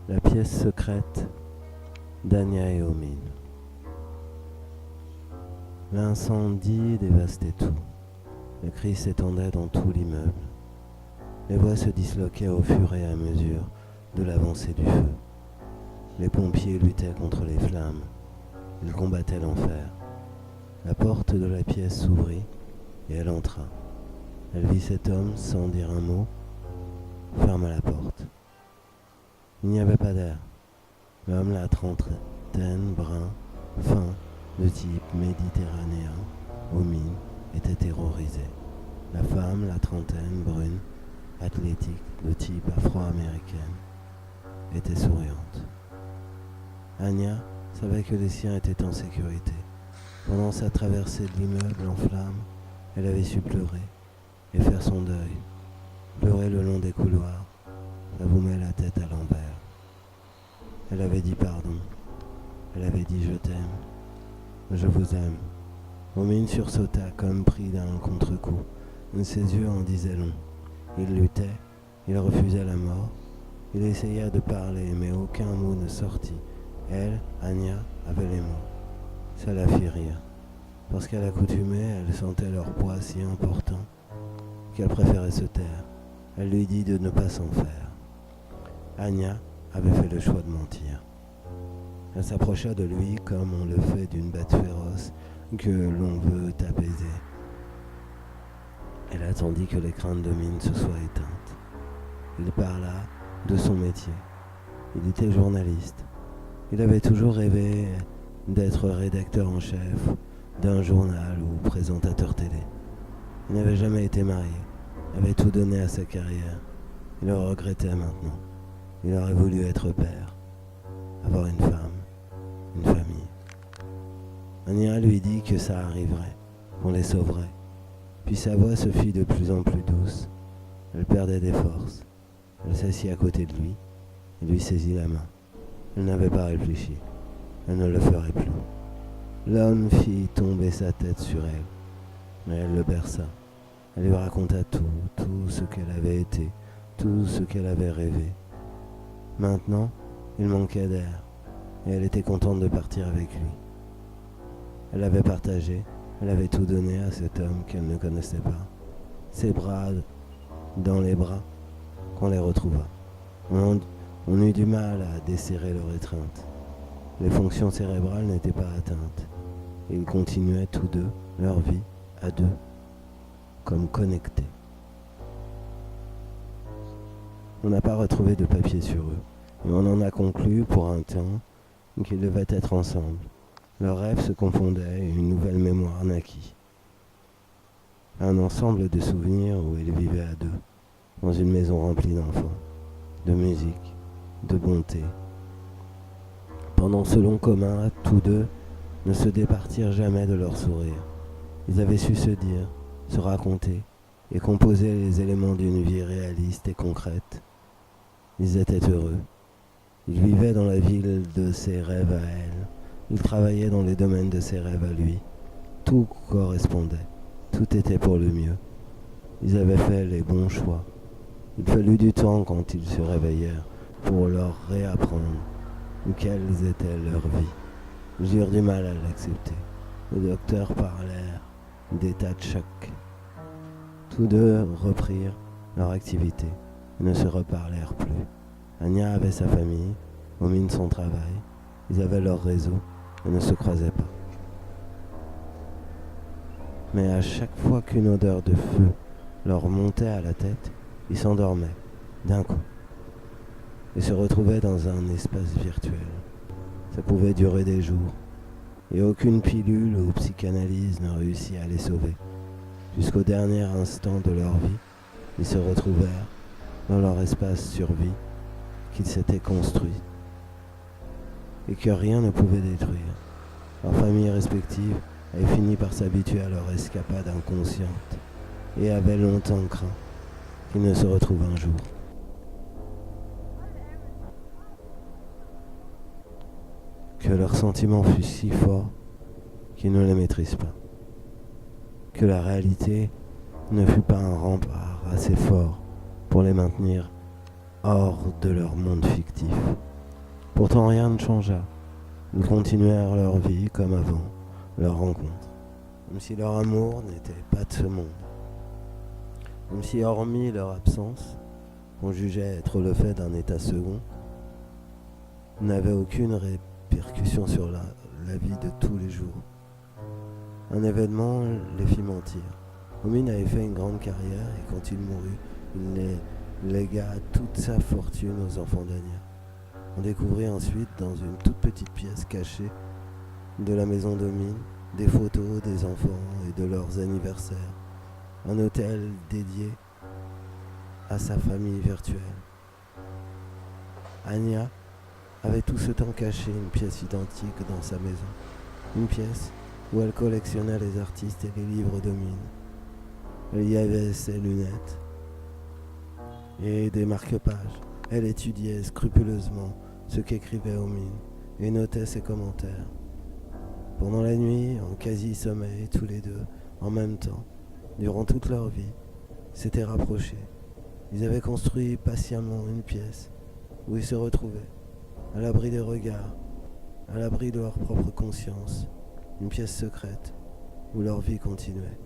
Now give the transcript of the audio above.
La pièce secrète d'Anya et Omin. L'incendie dévastait tout. Les cris s'étendaient dans tout l'immeuble. Les voix se disloquaient au fur et à mesure de l'avancée du feu. Les pompiers luttaient contre les flammes. Ils combattaient l'enfer. La porte de la pièce s'ouvrit et elle entra. Elle vit cet homme sans dire un mot, ferma la porte. Il n'y avait pas d'air. L'homme, la trentaine, brun, fin, de type méditerranéen, aux mines, était terrorisé. La femme, la trentaine, brune, athlétique, de type afro-américaine, était souriante. Anya savait que les siens étaient en sécurité. Pendant sa traversée de l'immeuble en flammes, elle avait su pleurer et faire son deuil. Pleurer le long des couloirs, ça vous met la tête à l'envers. Elle avait dit pardon. Elle avait dit je t'aime. Je vous aime. Omin sursauta comme pris d'un contre-coup. Ses yeux en disaient long. Il luttait. Il refusait la mort. Il essaya de parler, mais aucun mot ne sortit. Elle, Anya, avait les mots. Ça la fit rire. Parce qu'à l'accoutumée, elle sentait leur poids si important qu'elle préférait se taire. Elle lui dit de ne pas s'en faire. Anya avait fait le choix de mentir. Elle s'approcha de lui comme on le fait d'une bête féroce que l'on veut apaiser. Elle attendit que les craintes de Mine se soient éteintes. Il parla de son métier. Il était journaliste. Il avait toujours rêvé d'être rédacteur en chef d'un journal ou présentateur télé. Il n'avait jamais été marié. Il avait tout donné à sa carrière. Il le regrettait maintenant. Il aurait voulu être père, avoir une femme, une famille. Anya lui dit que ça arriverait, qu'on les sauverait. Puis sa voix se fit de plus en plus douce. Elle perdait des forces. Elle s'assit à côté de lui et lui saisit la main. Elle n'avait pas réfléchi. Elle ne le ferait plus. L'homme fit tomber sa tête sur elle, mais elle le berça. Elle lui raconta tout ce qu'elle avait été, tout ce qu'elle avait rêvé. Maintenant, il manquait d'air, et elle était contente de partir avec lui. Elle avait partagé, elle avait tout donné à cet homme qu'elle ne connaissait pas. Ses bras dans les bras, qu'on les retrouva. On eut du mal à desserrer leur étreinte. Les fonctions cérébrales n'étaient pas atteintes. Ils continuaient tous deux leur vie à deux, comme connectés. On n'a pas retrouvé de papier sur eux, et on en a conclu pour un temps qu'ils devaient être ensemble. Leurs rêves se confondaient et une nouvelle mémoire naquit. Un ensemble de souvenirs où ils vivaient à deux, dans une maison remplie d'enfants, de musique, de bonté. Pendant ce long commun, tous deux ne se départirent jamais de leur sourire. Ils avaient su se dire, se raconter et composer les éléments d'une vie réaliste et concrète. Ils étaient heureux. Ils vivaient dans la ville de ses rêves à elle. Ils travaillaient dans les domaines de ses rêves à lui. Tout correspondait. Tout était pour le mieux. Ils avaient fait les bons choix. Il fallut du temps quand ils se réveillèrent pour leur réapprendre quelles étaient leurs vies. Ils eurent du mal à l'accepter. Le docteur parlait d'état de choc. Tous deux reprirent leur activité et ne se reparlèrent plus. Anya avait sa famille, Omin son travail, ils avaient leur réseau et ne se croisaient pas. Mais à chaque fois qu'une odeur de feu leur montait à la tête, ils s'endormaient, d'un coup, et se retrouvaient dans un espace virtuel. Ça pouvait durer des jours, et aucune pilule ou psychanalyse ne réussit à les sauver. Jusqu'au dernier instant de leur vie, ils se retrouvèrent dans leur espace survie qu'ils s'étaient construit et que rien ne pouvait détruire. Leurs familles respectives avaient fini par s'habituer à leur escapade inconsciente et avaient longtemps craint qu'ils ne se retrouvent un jour. Que leurs sentiments fussent si forts qu'ils ne les maîtrisent pas. Que la réalité ne fut pas un rempart assez fort pour les maintenir hors de leur monde fictif. Pourtant rien ne changea. Ils continuèrent leur vie comme avant, leur rencontre, comme si leur amour n'était pas de ce monde, comme si hormis leur absence, qu'on jugeait être le fait d'un état second, n'avait aucune répercussion sur la vie de tous les jours. Un événement les fit mentir. Omin avait fait une grande carrière et quand il mourut, il légua toute sa fortune aux enfants d'Anya. On découvrit ensuite dans une toute petite pièce cachée de la maison d'Omin des photos des enfants et de leurs anniversaires. Un hôtel dédié à sa famille virtuelle. Anya avait tout ce temps caché une pièce identique dans sa maison. Une pièce où elle collectionnait les artistes et les livres d'Omin. Elle y avait ses lunettes et des marque-pages. Elle étudiait scrupuleusement ce qu'écrivait Omin et notait ses commentaires. Pendant la nuit, en quasi-sommeil, tous les deux, en même temps, durant toute leur vie, s'étaient rapprochés. Ils avaient construit patiemment une pièce où ils se retrouvaient, à l'abri des regards, à l'abri de leur propre conscience, une pièce secrète où leur vie continuait.